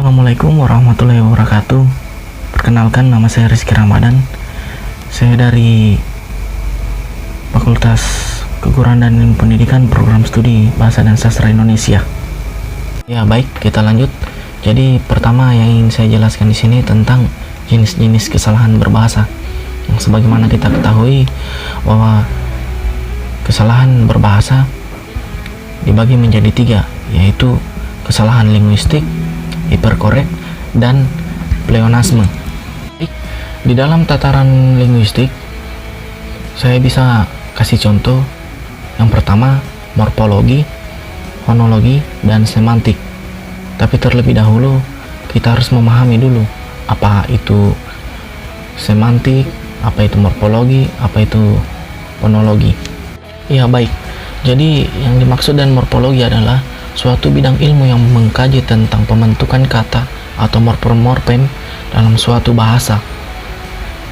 Assalamualaikum warahmatullahi wabarakatuh. Perkenalkan, nama saya Rizky Ramadan. Saya dari Fakultas Keguruan dan Pendidikan Program Studi Bahasa dan Sastra Indonesia. Ya, baik, kita lanjut. Jadi pertama yang ingin saya jelaskan di sini tentang jenis-jenis kesalahan berbahasa. Yang sebagaimana kita ketahui bahwa kesalahan berbahasa dibagi menjadi 3, yaitu kesalahan linguistik, hiperkorek, dan pleonasme. Di dalam tataran linguistik, saya bisa kasih contoh. Yang pertama, morfologi, fonologi, dan semantik. Tapi terlebih dahulu, kita harus memahami dulu apa itu semantik, apa itu morfologi, apa itu fonologi. Ya, baik. Jadi, yang dimaksud dan morfologi adalah suatu bidang ilmu yang mengkaji tentang pembentukan kata atau morfem dalam suatu bahasa.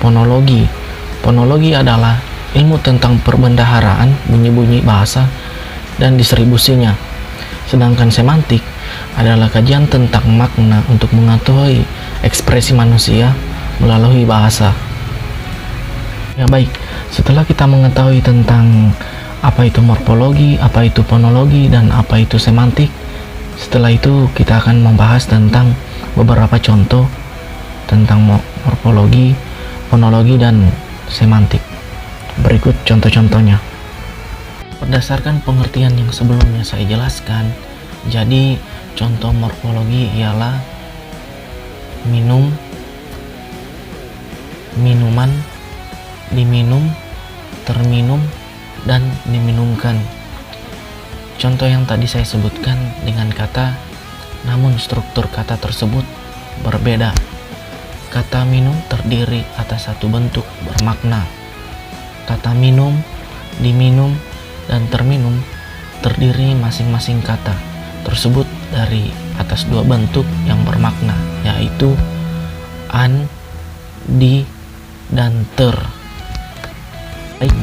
Fonologi adalah ilmu tentang perbendaharaan bunyi-bunyi bahasa dan distribusinya. Sedangkan semantik adalah kajian tentang makna untuk mengetahui ekspresi manusia melalui bahasa. Ya, baik, setelah kita mengetahui tentang apa itu morfologi, apa itu fonologi, dan apa itu semantik, setelah itu kita akan membahas tentang beberapa contoh tentang morfologi, fonologi, dan semantik. Berikut contoh-contohnya. Berdasarkan pengertian yang sebelumnya saya jelaskan, jadi contoh morfologi ialah minum, minuman, diminum, terminum, dan diminumkan. Contoh yang tadi saya sebutkan dengan kata, namun struktur kata tersebut berbeda. Kata minum terdiri atas satu bentuk bermakna. Kata minum, diminum, dan terminum terdiri masing-masing kata tersebut dari atas 2 bentuk yang bermakna, yaitu an, di, dan ter. Baik,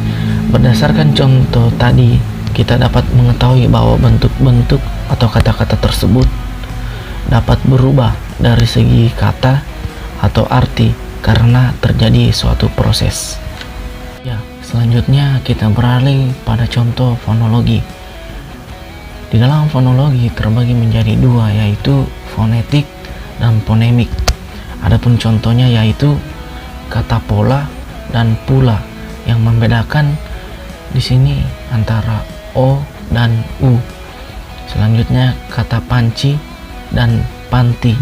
berdasarkan contoh tadi, kita dapat mengetahui bahwa bentuk-bentuk atau kata-kata tersebut dapat berubah dari segi kata atau arti karena terjadi suatu proses. Ya, selanjutnya kita beralih pada contoh fonologi. Di dalam fonologi terbagi menjadi 2, yaitu fonetik dan fonemik. Adapun contohnya yaitu kata pola dan pula, yang membedakan di sini antara o dan u. Selanjutnya kata panci dan panti,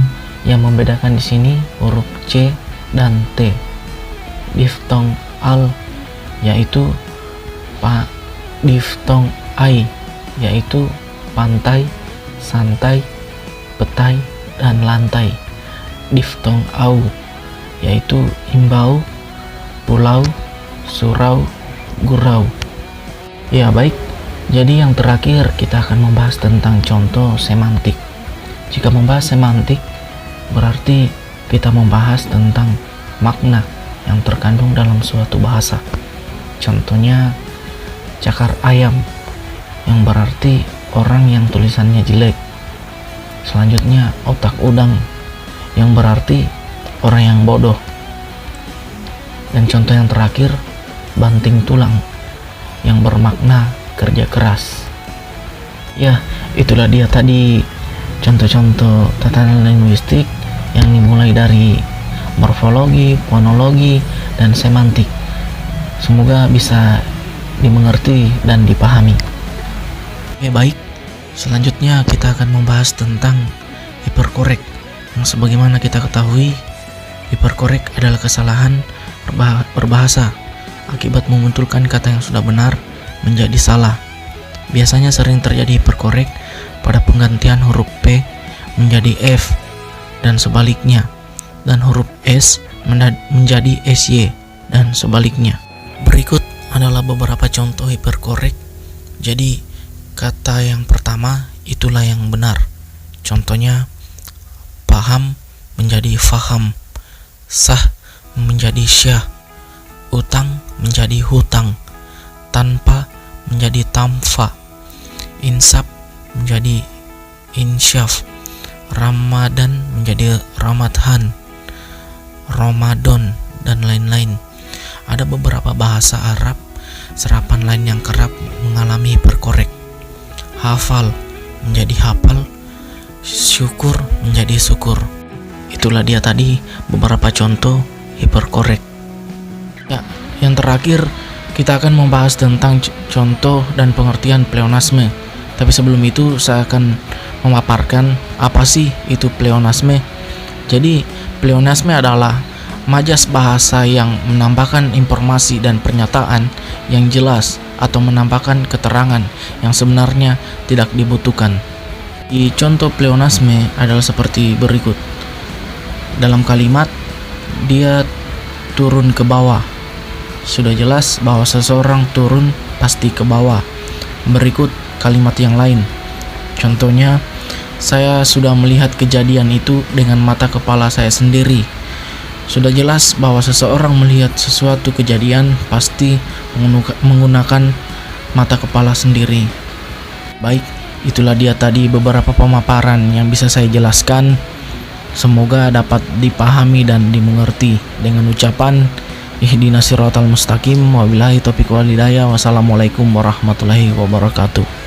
yang membedakan di sini huruf c dan t. Diftong al yaitu diftong ai yaitu pantai, santai, petai, dan lantai. Diftong au yaitu himbau, pulau, surau, gurau. Ya, baik. Jadi yang terakhir kita akan membahas tentang contoh semantik. Jika membahas semantik, berarti kita membahas tentang makna yang terkandung dalam suatu bahasa. Contohnya cakar ayam, yang berarti orang yang tulisannya jelek. Selanjutnya otak udang, yang berarti orang yang bodoh. Dan contoh yang terakhir, banting tulang, yang bermakna kerja keras. Ya, itulah dia tadi contoh-contoh tatanan linguistik yang dimulai dari morfologi, fonologi, dan semantik. Semoga bisa dimengerti dan dipahami. Oke, baik. Selanjutnya kita akan membahas tentang hiperkorek, yang sebagaimana kita ketahui, hiperkorek adalah kesalahan berbahasa akibat memunculkan kata yang sudah benar menjadi salah. Biasanya sering terjadi hiperkorek pada penggantian huruf P menjadi F dan sebaliknya, dan huruf S menjadi SY dan sebaliknya. Berikut adalah beberapa contoh hiperkorek. Jadi kata yang pertama itulah yang benar. Contohnya, paham menjadi faham, sah menjadi syah, utang menjadi hutang, tanpa menjadi tamfa, insaf menjadi insyaf, Ramadan menjadi Ramadhan, Ramadan, dan lain-lain. Ada beberapa bahasa Arab serapan lain yang kerap mengalami hiperkorek. Hafal menjadi hafal, syukur menjadi syukur. Itulah dia tadi beberapa contoh hiperkorek. Ya, yang terakhir kita akan membahas tentang contoh dan pengertian pleonasme. Tapi sebelum itu saya akan memaparkan apa sih itu pleonasme. Jadi pleonasme adalah majas bahasa yang menambahkan informasi dan pernyataan yang jelas atau menambahkan keterangan yang sebenarnya tidak dibutuhkan. Di contoh pleonasme adalah seperti berikut. Dalam kalimat, dia turun ke bawah. Sudah jelas bahwa seseorang turun pasti ke bawah. Berikut kalimat yang lain. Contohnya, saya sudah melihat kejadian itu dengan mata kepala saya sendiri. Sudah jelas bahwa seseorang melihat sesuatu kejadian pasti menggunakan mata kepala sendiri. Baik, itulah dia tadi beberapa pemaparan yang bisa saya jelaskan. Semoga dapat dipahami dan dimengerti dengan ucapan ihdinas siratal mustaqim, wabillahi taufiq wal hidayah. Wassalamualaikum warahmatullahi wabarakatuh.